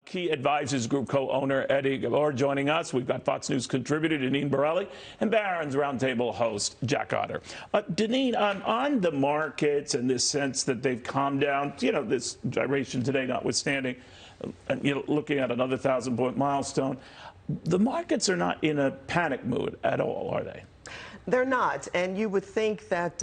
Key Advisors Group co-owner Eddie Ghabour joining us. We've got Fox News contributor Deneen Borelli and Barron's Roundtable host Jack Otter. Deneen, on the markets and this sense that they've calmed down, this gyration today notwithstanding, looking at another 1,000-point milestone, the markets are not in a panic mood at all, are they? They're not, and you would think that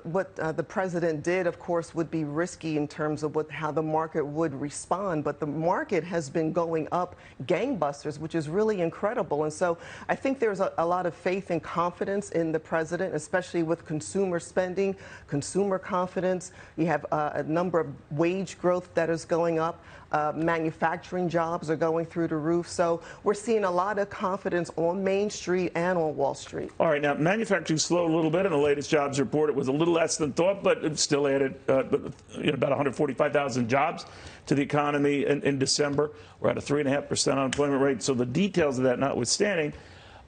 what the president did, of course, would be risky in terms of how the market would respond, but the market has been going up gangbusters, which is really incredible. And so I think there's a lot of faith and confidence in the president, especially with consumer spending, consumer confidence. You have a number of wage growth that is going up. Manufacturing jobs are going through the roof. So we're seeing a lot of confidence on Main Street and on Wall Street. All right, now manufacturing slowed a little bit in the latest jobs report. It was a little less than thought, but it still added about 145,000 jobs to the economy in December. We're at a 3.5% unemployment rate. So the details of that notwithstanding,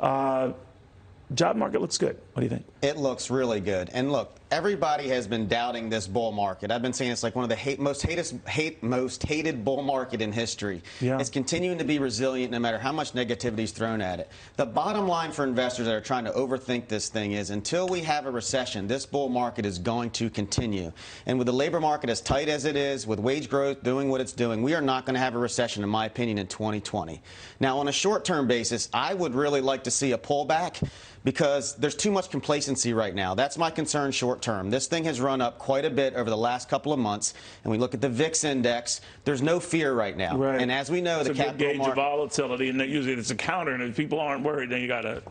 job market looks good. What do you think? It looks really good. And look, everybody has been doubting this bull market. I've been saying it's like one of the most hated bull market in history. Yeah. It's continuing to be resilient no matter how much negativity is thrown at it. The bottom line for investors that are trying to overthink this thing is until we have a recession, this bull market is going to continue. And with the labor market as tight as it is, with wage growth doing what it's doing, we are not going to have a recession, in my opinion, in 2020. Now, on a short-term basis, I would really like to see a pullback because there's too much complacency right now. That's my concern short term. This thing has run up quite a bit over the last couple of months, and we look at the VIX index, there's no fear right now. Right. And as we know, it's the capital gauge market, of volatility, and usually it's a counter, and if people aren't worried, then you got to,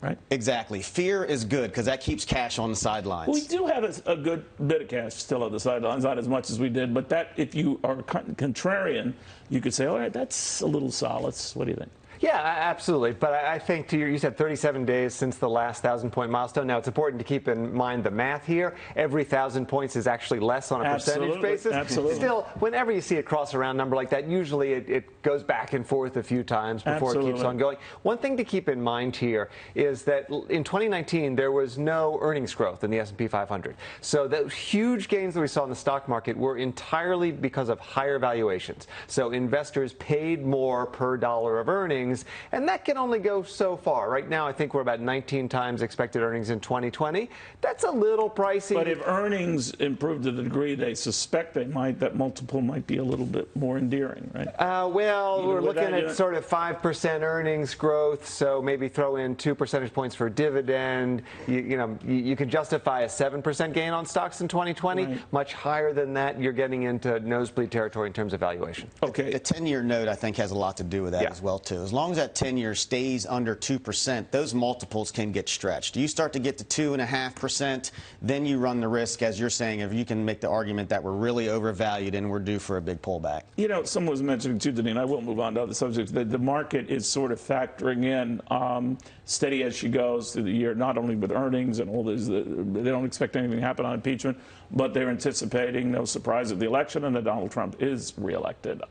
right? Exactly. Fear is good because that keeps cash on the sidelines. We do have a good bit of cash still on the sidelines, not as much as we did, but that, if you are contrarian, you could say, all right, that's a little solace. What do you think? Yeah, absolutely. But I think you said 37 days since the last 1,000-point milestone. Now, it's important to keep in mind the math here. Every 1,000 points is actually less on a percentage basis. Absolutely. Still, whenever you see a cross-around number like that, usually it goes back and forth a few times before it keeps on going. One thing to keep in mind here is that in 2019, there was no earnings growth in the S&P 500. So the huge gains that we saw in the stock market were entirely because of higher valuations. So investors paid more per dollar of earnings, and that can only go so far. Right now, I think we're about 19 times expected earnings in 2020. That's a little pricey. But if earnings improve to the degree they suspect they might, that multiple might be a little bit more endearing, right? Well, we're looking at sort of 5% earnings growth, so maybe throw in 2 percentage points for dividend. You can justify a 7% gain on stocks in 2020. Right. Much higher than that, you're getting into nosebleed territory in terms of valuation. Okay. The 10-year note, I think, has a lot to do with that as well, too. As long as that 10-year stays under 2%, those multiples can get stretched. You start to get to 2.5%, then you run the risk, as you're saying, if you can make the argument that we're really overvalued and we're due for a big pullback. Someone was mentioning too, Deneen, I will move on to other subjects, that the market is sort of factoring in steady as she goes through the year, not only with earnings and all this. They don't expect anything to happen on impeachment, but they're anticipating no surprise at the election and that Donald Trump is reelected.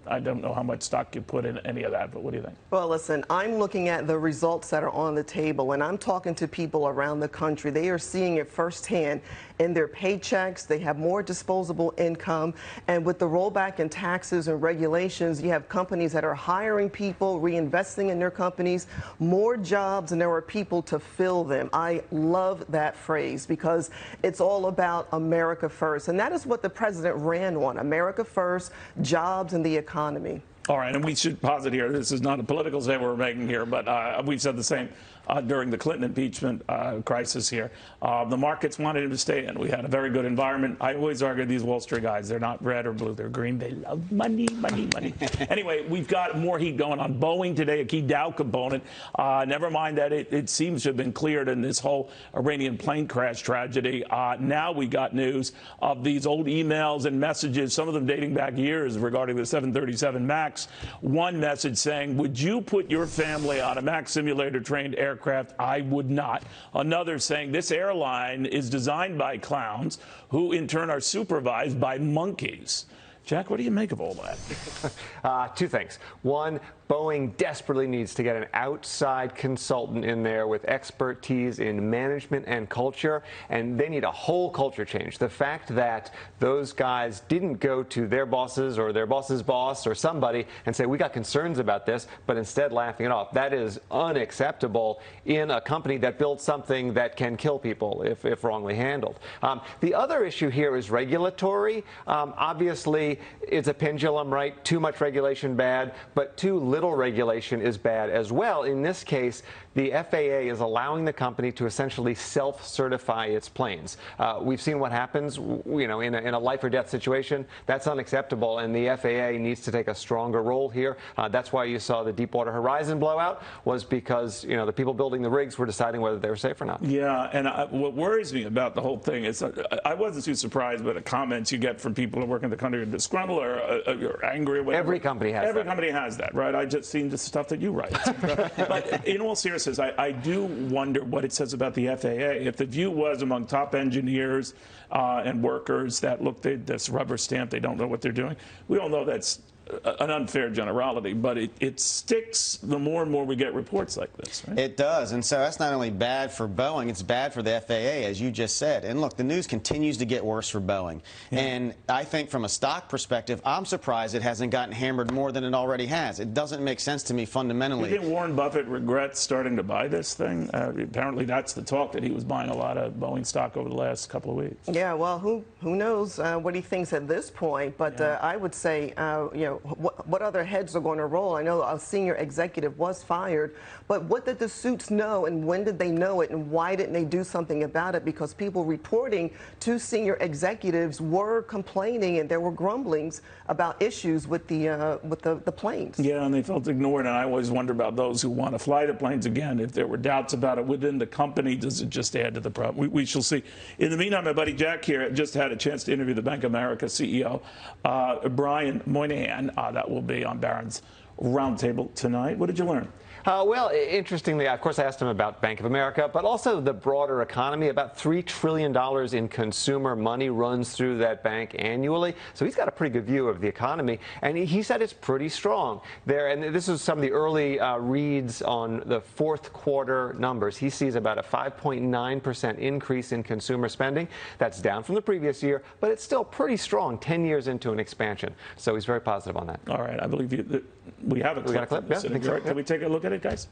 I don't know how much stock you put in any of that, but what do you think? Well, listen, I'm looking at the results that are on the table, and I'm talking to people around the country. They are seeing it firsthand in their paychecks. They have more disposable income, and with the rollback in taxes and regulations, you have companies that are hiring people, reinvesting in their companies, more jobs, and there are people to fill them. I love that phrase because it's all about America first, and that is what the president ran on: America first, jobs, and the economy. All right, and we should posit here, this is not a political statement we're making here, but we've said the same during the Clinton impeachment crisis here. The markets wanted him to stay in. We had a very good environment. I always argue these Wall Street guys, they're not red or blue, they're green. They love money, money, money. Anyway, we've got more heat going on. Boeing today, a key Dow component. Never mind that it seems to have been cleared in this whole Iranian plane crash tragedy. Now we got news of these old emails and messages, some of them dating back years, regarding the 737 MAX. One message saying, would you put your family on a MAX simulator-trained aircraft? I would not. Another saying this airline is designed by clowns who in turn are supervised by monkeys. Jack, what do you make of all that? Two things. One, Boeing desperately needs to get an outside consultant in there with expertise in management and culture, and they need a whole culture change. The fact that those guys didn't go to their bosses or their boss's boss or somebody and say, we got concerns about this, but instead laughing it off, that is unacceptable in a company that builds something that can kill people if wrongly handled. The other issue here is regulatory. Obviously, it's a pendulum, right? Too much regulation bad, but too little regulation is bad as well. In this case, the FAA is allowing the company to essentially self-certify its planes. We've seen what happens, in a life or death situation. That's unacceptable, and the FAA needs to take a stronger role here. That's why you saw the Deepwater Horizon blowout, was because the people building the rigs were deciding whether they were safe or not. Yeah, and what worries me about the whole thing is I wasn't too surprised by the comments you get from people who work in the country who are disgruntled or angry or whatever. Every company has that. Every company has that, right? I just seen the stuff that you write. But in all seriousness, I do wonder what it says about the FAA. If the view was among top engineers and workers that, look, this rubber stamp, they don't know what they're doing, we all know that's an unfair generality, but it sticks the more and more we get reports like this, right? It does, and so that's not only bad for Boeing, it's bad for the FAA, as you just said. And look, the news continues to get worse for Boeing. Yeah. And I think from a stock perspective, I'm surprised it hasn't gotten hammered more than it already has. It doesn't make sense to me fundamentally. You think Warren Buffett regrets starting to buy this thing? Apparently that's the talk, that he was buying a lot of Boeing stock over the last couple of weeks. Yeah, well, who knows what he thinks at this point, but I would say, what other heads are going to roll? I know a senior executive was fired, but what did the suits know, and when did they know it, and why didn't they do something about it? Because people reporting to senior executives were complaining, and there were grumblings about issues with the planes. Yeah, and they felt ignored, and I always wonder about those who want to fly the planes again. If there were doubts about it within the company, does it just add to the problem? We shall see. In the meantime, my buddy Jack here just had a chance to interview the Bank of America CEO, Brian Moynihan. That will be on Barron's Roundtable tonight. What did you learn? Well, interestingly, of course, I asked him about Bank of America, but also the broader economy. About $3 trillion in consumer money runs through that bank annually. So he's got a pretty good view of the economy, and he said it's pretty strong there. And this is some of the early reads on the fourth quarter numbers. He sees about a 5.9% increase in consumer spending. That's down from the previous year, but it's still pretty strong 10 years into an expansion. So he's very positive on that. All right. I believe you. We have a clip. We got a clip? Yeah, I think so. Can we take a look at it, guys?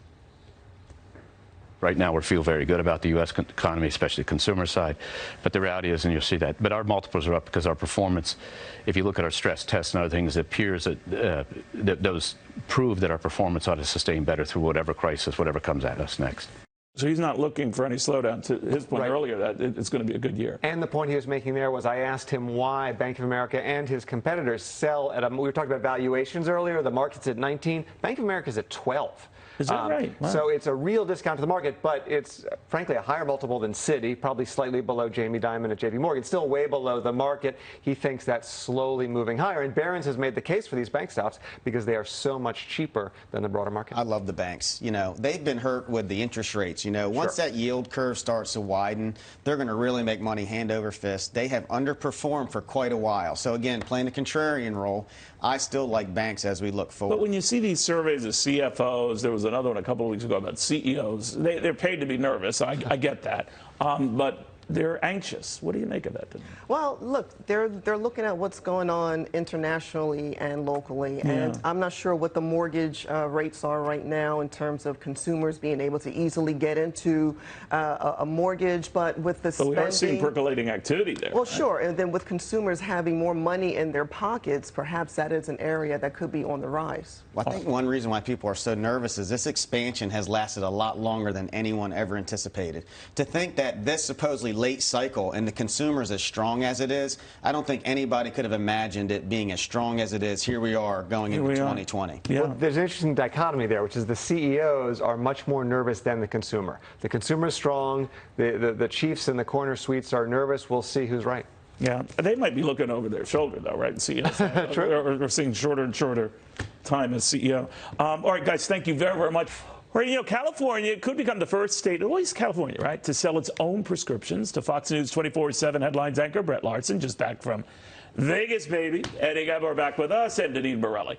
Right now, we feel very good about the U.S. economy, especially the consumer side. But the reality is, and you'll see that, but our multiples are up because our performance, if you look at our stress tests and other things, it appears that those prove that our performance ought to sustain better through whatever crisis, whatever comes at us next. So he's not looking for any slowdown. To his point earlier, that it's going to be a good year. And the point he was making there was, I asked him why Bank of America and his competitors sell at we were talking about valuations earlier. The market's at 19. Bank of America's at 12. Is that right? Wow. So it's a real discount to the market, but it's frankly a higher multiple than Citi, probably slightly below Jamie Dimon at JP Morgan, still way below the market. He thinks that's slowly moving higher. And Barron's has made the case for these bank stocks because they are so much cheaper than the broader market. I love the banks. They've been hurt with the interest rates. Once that yield curve starts to widen, they're going to really make money hand over fist. They have underperformed for quite a while. So again, playing the contrarian role, I still like banks as we look forward. But when you see these surveys of CFOs, there was another one a couple of weeks ago about CEOs. They're paid to be nervous. I get that. But they're anxious. What do you make of that? Well, look, they're looking at what's going on internationally and locally, and I'm not sure what the mortgage rates are right now in terms of consumers being able to easily get into a mortgage, but with the spending... But we are seeing percolating activity there. Well, right? Sure, and then with consumers having more money in their pockets, perhaps that is an area that could be on the rise. Well, I think one reason why people are so nervous is this expansion has lasted a lot longer than anyone ever anticipated. To think that this supposedly late cycle and the consumer is as strong as it is, I don't think anybody could have imagined it being as strong as it is. Here we are going into 2020. Yeah. Well, there's an interesting dichotomy there, which is the CEOs are much more nervous than the consumer. The consumer is strong. The chiefs in the corner suites are nervous. We'll see who's right. Yeah, they might be looking over their shoulder, though, right? CEOs are seeing shorter and shorter time as CEO. All right, guys, thank you very, very much. Right, California could become the first state, always California, right, to sell its own prescriptions. To Fox News 24/7 headlines anchor Brett Larson, just back from Vegas, baby. Eddie Ghabour back with us, and Deneen Borelli.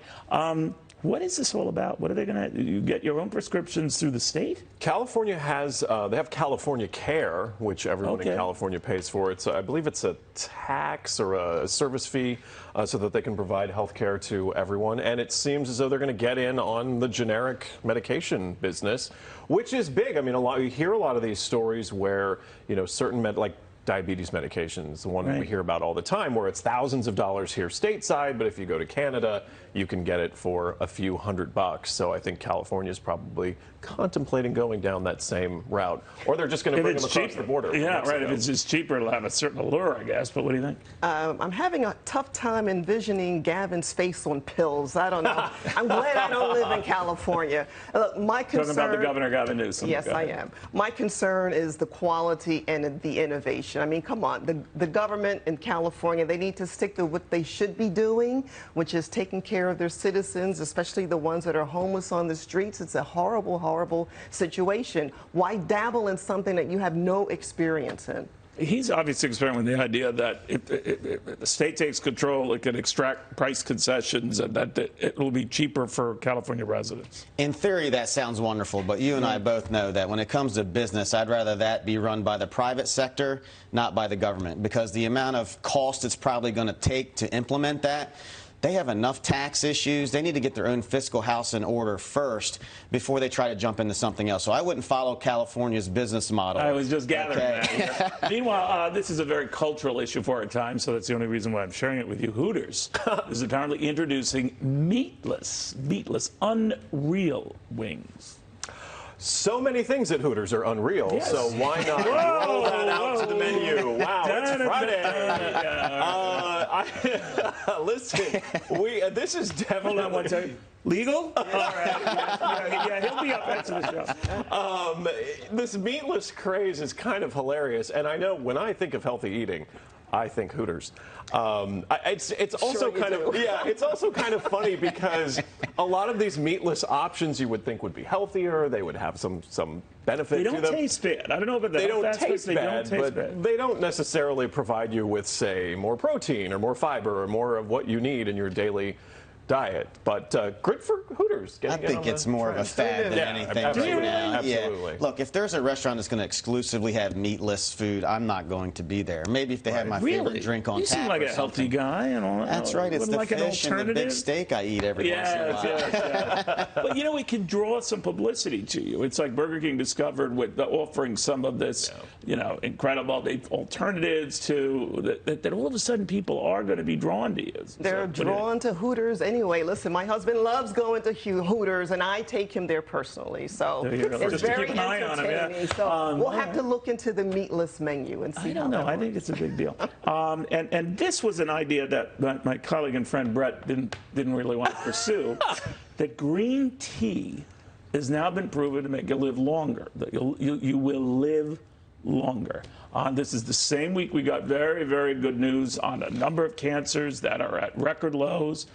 What is this all about? What are they going to? You get your own prescriptions through the state? California has they have California Care, which everyone in California pays for. It's I believe it's a tax or a service fee so that they can provide health care to everyone. And it seems as though they're going to get in on the generic medication business, which is big. I mean, you hear a lot of these stories where certain like diabetes medications, the one that we hear about all the time, where it's thousands of dollars here stateside, but if you go to Canada, you can get it for a few $100. So I think California is probably contemplating going down that same route, or they're just going to bring them across the border. Yeah, right. If it's just cheaper, it'll have a certain allure, I guess. But what do you think? I'm having a tough time envisioning Gavin's face on pills. I don't know. I'm glad I don't live in California. Look, my concern. Talking about the Governor Gavin Newsom. Yes, I am. My concern is the quality and the innovation. I mean, come on. The government in California, they need to stick to what they should be doing, which is taking care of their citizens, especially the ones that are homeless on the streets. It's a horrible, horrible situation. Why dabble in something that you have no experience in? He's obviously experimenting with the idea that if the state takes control, it can extract price concessions and that it will be cheaper for California residents. In theory, that sounds wonderful, but you and I both know that when it comes to business, I'd rather that be run by the private sector, not by the government, because the amount of cost it's probably going to take to implement that, they have enough tax issues. They need to get their own fiscal house in order first before they try to jump into something else. So I wouldn't follow California's business model. I was just gathering that. Meanwhile, this is a very cultural issue for our time, so that's the only reason why I'm sharing it with you. Hooters is apparently introducing meatless, unreal wings. So many things at Hooters are unreal, so why not roll that out to the menu? Wow, it's Friday. Listen, this is definitely... Hold on one second. Legal? All right. Yeah, he'll be up next to the show. This meatless craze is kind of hilarious, and I know when I think of healthy eating, I think Hooters. It's also it's also kind of funny because a lot of these meatless options you would think would be healthier. They would have some benefit to them. They don't taste bad. I don't know about that. They don't taste bad, but they don't necessarily provide you with, say, more protein or more fiber or more of what you need in your daily diet. But good for Hooters. I think it's more of a fad than anything right now. Absolutely. Yeah. Look, if there's a restaurant that's going to exclusively have meatless food, I'm not going to be there. Maybe if they have my favorite drink on tap. You seem like a healthy guy and all that. That's right. It's the fish and the big steak I eat every once in a while. Yeah. But it can draw some publicity to you. It's like Burger King discovered with offering some of this, incredible alternatives to that all of a sudden people are going to be drawn to you. They're drawn to Hooters anyway. Listen, my husband loves going to Hooters, and I take him there personally. So it's very entertaining. So we'll have to look into the meatless menu and see. I don't know. I think it's a big deal. And this was an idea that my colleague and friend Brett didn't really want to pursue. That green tea has now been proven to make you live longer. That you will live longer. This is the same week we got very, very good news on a number of cancers that are at record lows.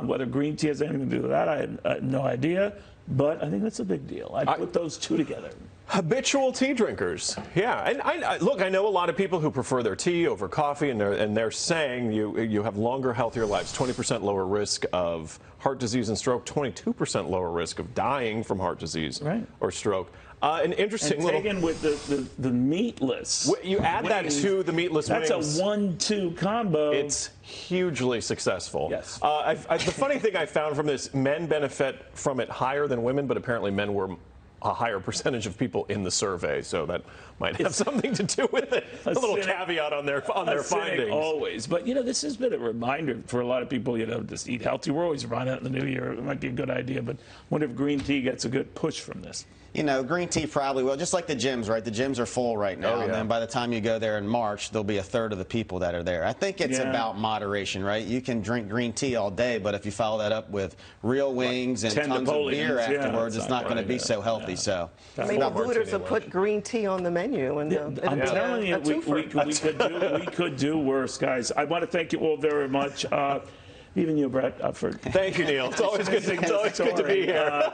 Whether green tea has anything to do with that, I have no idea. But I think that's a big deal. I put those two together. Habitual tea drinkers, yeah. And I know a lot of people who prefer their tea over coffee, and they're saying you have longer, healthier lives, 20% lower risk of heart disease and stroke, 22% lower risk of dying from heart disease or stroke. An interesting little taken with the meatless. You add that to the meatless wings. That's a 1-2 combo. It's hugely successful. Yes. The funny thing I found from this, men benefit from it higher than women, but apparently men were a higher percentage of people in the survey, so that might have something to do with it. A little caveat on their findings. Always, but this has been a reminder for a lot of people. Just eat healthy. We're always reminded in the new year. It might be a good idea, but I wonder if green tea gets a good push from this. Green tea probably will, just like the gyms, right? The gyms are full right now, and then by the time you go there in March, there'll be a third of the people that are there. I think it's about moderation, right? You can drink green tea all day, but if you follow that up with real wings and tons of beer afterwards, it's not going to be so healthy. So maybe Hooters will put green tea on the menu. And I'm telling you, we could do worse, guys. I want to thank you all very much. Even you, Brett. Thank you, Neil. It's always good to be here.